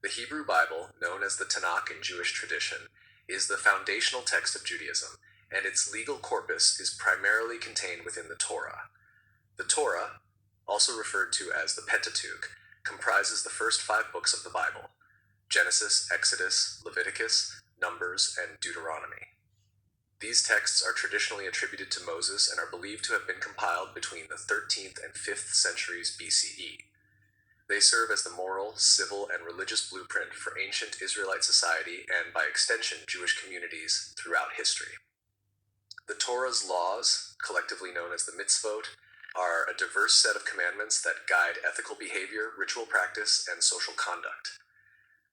The Hebrew Bible, known as the Tanakh in Jewish tradition, is the foundational text of Judaism, and its legal corpus is primarily contained within the Torah. The Torah, also referred to as the Pentateuch, comprises the first 5 books of the Bible: Genesis, Exodus, Leviticus, Numbers, and Deuteronomy. These texts are traditionally attributed to Moses and are believed to have been compiled between the 13th and 5th centuries BCE. They serve as the moral, civil, and religious blueprint for ancient Israelite society and, by extension, Jewish communities throughout history. The Torah's laws, collectively known as the mitzvot, are a diverse set of commandments that guide ethical behavior, ritual practice, and social conduct.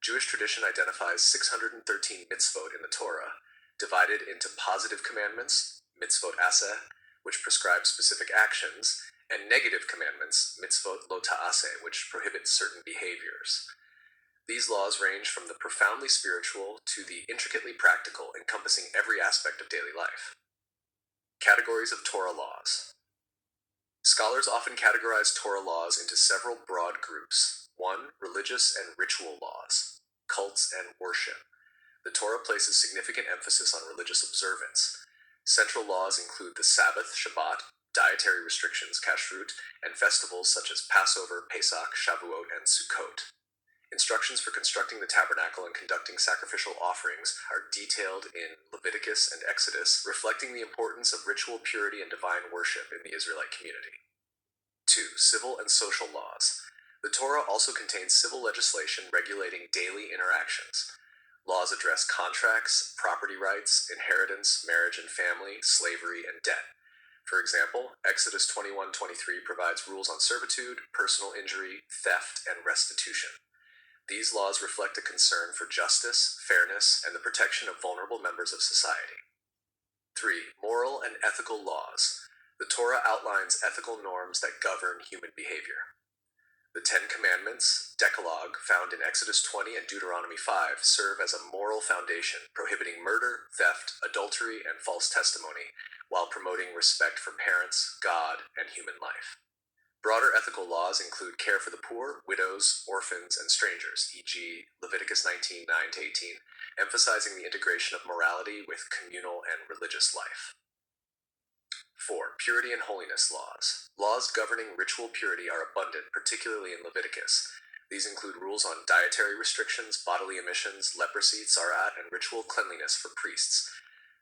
Jewish tradition identifies 613 mitzvot in the Torah, divided into positive commandments, mitzvot aseh, which prescribe specific actions, and negative commandments, mitzvot lo ta'aseh, which prohibit certain behaviors. These laws range from the profoundly spiritual to the intricately practical, encompassing every aspect of daily life. Categories of Torah laws. Scholars often categorize Torah laws into several broad groups. 1. Religious and ritual laws, cults and worship. The Torah places significant emphasis on religious observance. Central laws include the Sabbath, Shabbat, dietary restrictions, kashrut, and festivals such as Passover, Pesach, Shavuot, and Sukkot. Instructions for constructing the tabernacle and conducting sacrificial offerings are detailed in Leviticus and Exodus, reflecting the importance of ritual purity and divine worship in the Israelite community. 2. Civil and social laws. The Torah also contains civil legislation regulating daily interactions. Laws address contracts, property rights, inheritance, marriage and family, slavery, and debt. For example, Exodus 21:23 provides rules on servitude, personal injury, theft, and restitution. These laws reflect a concern for justice, fairness, and the protection of vulnerable members of society. 3. Moral and ethical laws. The Torah outlines ethical norms that govern human behavior. The 10 Commandments, Decalogue, found in Exodus 20 and Deuteronomy 5, serve as a moral foundation, prohibiting murder, theft, adultery, and false testimony, while promoting respect for parents, God, and human life. Broader ethical laws include care for the poor, widows, orphans, and strangers, e.g., Leviticus 19:9-18, emphasizing the integration of morality with communal and religious life. 4. Purity and holiness laws. Laws governing ritual purity are abundant, particularly in Leviticus. These include rules on dietary restrictions, bodily emissions, leprosy, tzarat, and ritual cleanliness for priests.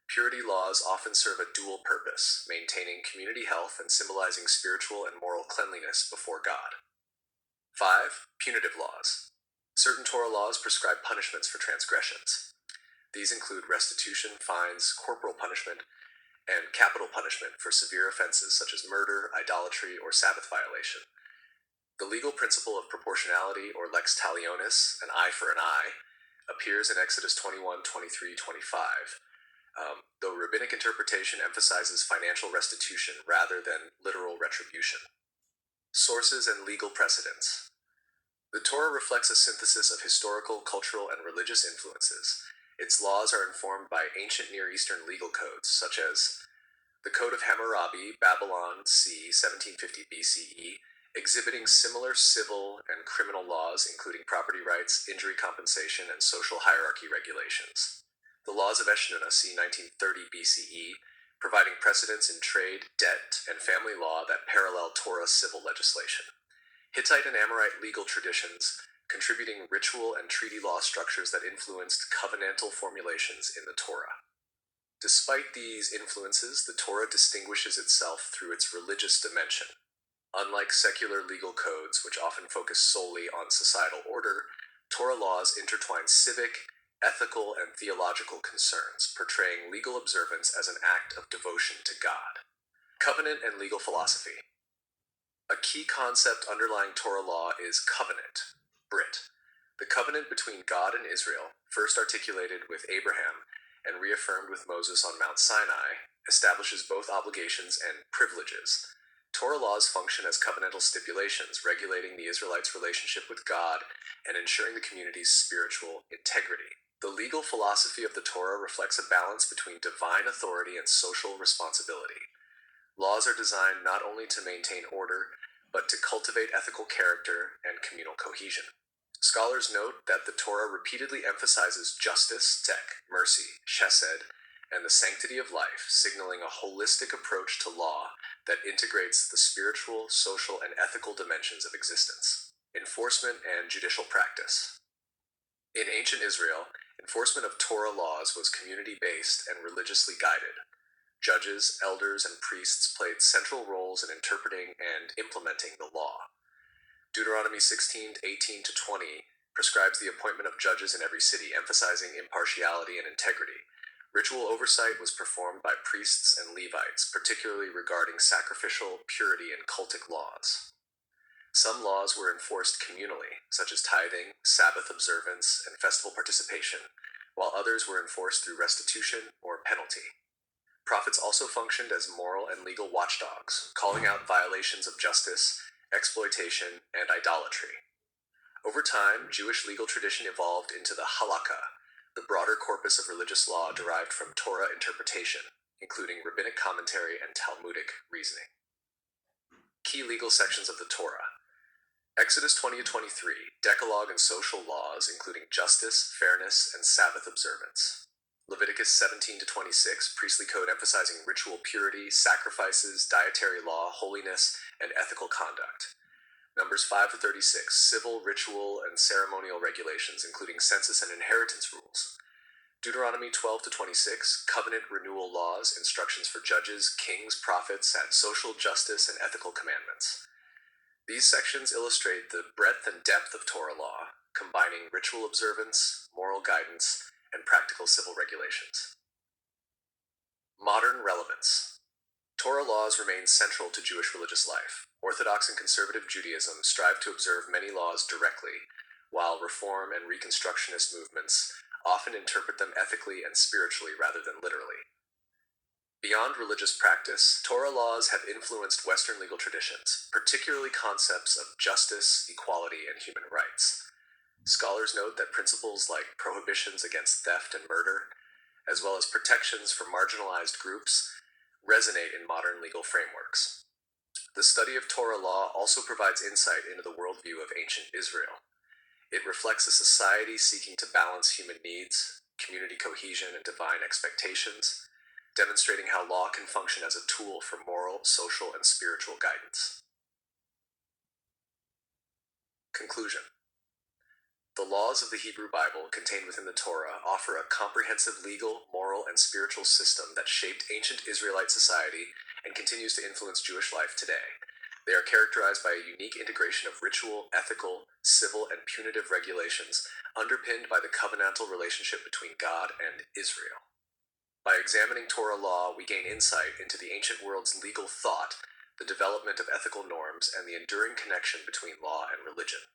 Purity laws often serve a dual purpose, maintaining community health and symbolizing spiritual and moral cleanliness before God. 5. Punitive laws. Certain Torah laws prescribe punishments for transgressions. These include restitution, fines, corporal punishment, and capital punishment for severe offenses such as murder, idolatry, or Sabbath violation. The legal principle of proportionality, or lex talionis, an eye for an eye, appears in Exodus 21:23-25. Though rabbinic interpretation emphasizes financial restitution rather than literal retribution. Sources and legal precedents. The Torah reflects a synthesis of historical, cultural, and religious influences. Its laws are informed by ancient Near Eastern legal codes, such as the Code of Hammurabi, Babylon, c. 1750 BCE, exhibiting similar civil and criminal laws, including property rights, injury compensation, and social hierarchy regulations. The Laws of Eshnunna, c. 1930 BCE, providing precedents in trade, debt, and family law that parallel Torah civil legislation. Hittite and Amorite legal traditions, contributing ritual and treaty law structures that influenced covenantal formulations in the Torah. Despite these influences, the Torah distinguishes itself through its religious dimension. Unlike secular legal codes, which often focus solely on societal order, Torah laws intertwine civic, ethical, and theological concerns, portraying legal observance as an act of devotion to God. Covenant and legal philosophy. A key concept underlying Torah law is covenant, Brit. The covenant between God and Israel, first articulated with Abraham and reaffirmed with Moses on Mount Sinai, establishes both obligations and privileges. Torah laws function as covenantal stipulations, regulating the Israelites' relationship with God and ensuring the community's spiritual integrity. The legal philosophy of the Torah reflects a balance between divine authority and social responsibility. Laws are designed not only to maintain order, but to cultivate ethical character and communal cohesion. Scholars note that the Torah repeatedly emphasizes justice, tzedek, mercy, chesed, and the sanctity of life, signaling a holistic approach to law that integrates the spiritual, social, and ethical dimensions of existence. Enforcement and judicial practice. In ancient Israel, enforcement of Torah laws was community-based and religiously guided. Judges, elders, and priests played central roles in interpreting and implementing the law. Deuteronomy 16:18-20 prescribes the appointment of judges in every city, emphasizing impartiality and integrity. Ritual oversight was performed by priests and Levites, particularly regarding sacrificial, purity, and cultic laws. Some laws were enforced communally, such as tithing, Sabbath observance, and festival participation, while others were enforced through restitution or penalty. Prophets also functioned as moral and legal watchdogs, calling out violations of justice, exploitation, and idolatry. Over time, Jewish legal tradition evolved into the halakha, the broader corpus of religious law derived from Torah interpretation, including rabbinic commentary and Talmudic reasoning. Key legal sections of the Torah. Exodus 20-23, Decalogue and social laws, including justice, fairness, and Sabbath observance. Leviticus 17-26, priestly code emphasizing ritual purity, sacrifices, dietary law, holiness, and ethical conduct. Numbers 5-36, civil, ritual, and ceremonial regulations, including census and inheritance rules. Deuteronomy 12-26, covenant renewal laws, instructions for judges, kings, prophets, and social justice and ethical commandments. These sections illustrate the breadth and depth of Torah law, combining ritual observance, moral guidance, and practical civil regulations. Modern relevance. Torah laws remain central to Jewish religious life. Orthodox and conservative Judaism strive to observe many laws directly, while Reform and Reconstructionist movements often interpret them ethically and spiritually rather than literally. Beyond religious practice, Torah laws have influenced Western legal traditions, particularly concepts of justice, equality, and human rights. Scholars note that principles like prohibitions against theft and murder, as well as protections for marginalized groups, resonate in modern legal frameworks. The study of Torah law also provides insight into the worldview of ancient Israel. It reflects a society seeking to balance human needs, community cohesion, and divine expectations, demonstrating how law can function as a tool for moral, social, and spiritual guidance. Conclusion. The laws of the Hebrew Bible contained within the Torah offer a comprehensive legal, moral, and spiritual system that shaped ancient Israelite society and continues to influence Jewish life today. They are characterized by a unique integration of ritual, ethical, civil, and punitive regulations, underpinned by the covenantal relationship between God and Israel. By examining Torah law, we gain insight into the ancient world's legal thought, the development of ethical norms, and the enduring connection between law and religion.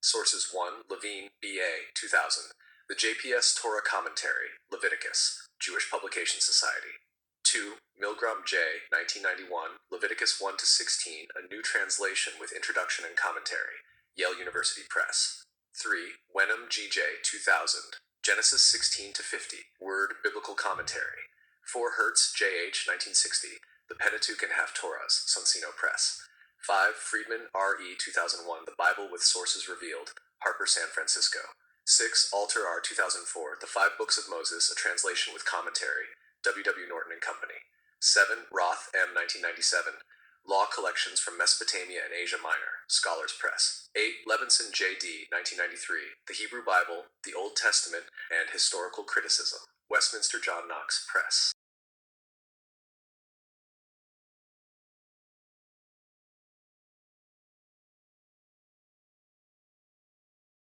Sources: 1. Levine, B.A., 2000. The JPS Torah Commentary, Leviticus, Jewish Publication Society. 2. Milgram, J., 1991, Leviticus 1-16, A New Translation with Introduction and Commentary, Yale University Press. 3. Wenham, G.J., 2000, Genesis 16-50, Word Biblical Commentary. 4. Hertz, J.H., 1960, The Pentateuch and Half-Torahs, Sonsino Press. 5. Friedman, R.E., 2001, The Bible with Sources Revealed, Harper, San Francisco. 6. Alter, R. 2004, The Five Books of Moses, A Translation with Commentary, W. W. Norton and Company. 7. Roth, M. 1997, Law Collections from Mesopotamia and Asia Minor, Scholars Press. 8. Levinson, J.D., 1993, The Hebrew Bible, the Old Testament, and Historical Criticism, Westminster John Knox Press.